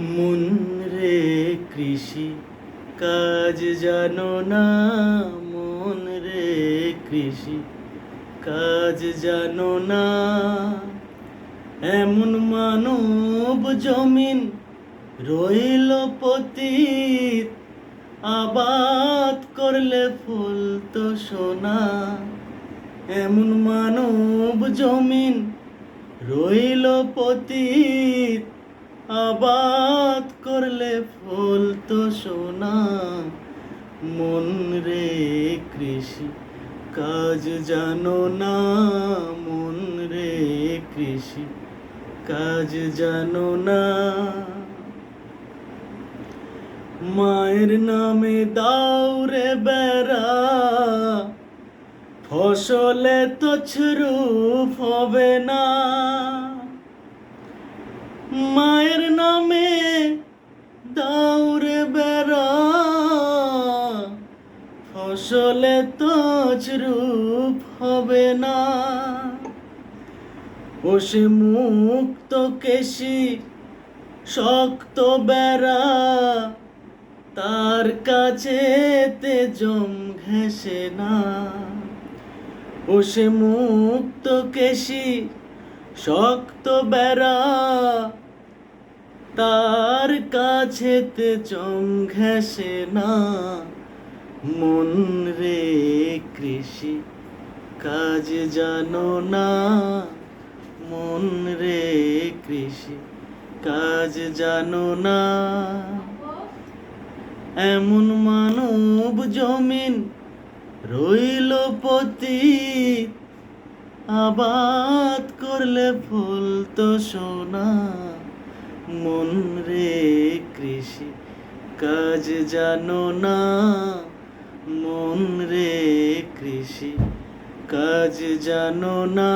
মন রে কৃষি কাজ জানো না, মন রে কৃষি কাজ জানো না। এমন মানব জমিন রইল পতিত, আবাদ করলে ফুল তো সোনা। এমন মানব জমিন রইল পতিত, আবাদ করলে ফুল তো সোনা। মন রে কৃষি কাজ জানো না, মন রে কৃষি কাজ জানো না। মায়ের নামে দাউরে বেড়া, ফসলে তো ছরূপ হবে না। মায়ের নামে দাউরে বেড়া, ফসলে তো ছরূপ হবে না। ও সে মুক্ত কেশি শক্ত বেড়া, তার কাছে তে জম ঘেঁষে না। ও সে মুক্ত কেশি শক্ত বেড়া, তার কাছে তে জম ঘেঁষে না। মন রে কৃষি কাজ জানো না, মন রে কৃষি কাজ জানো না। এমন মানব জমিন রইল পতিত, আবাদ করলে ফুল তো সোনা। মন রে কৃষি কাজ জানো না, মন রে কৃষি কাজ জানো না।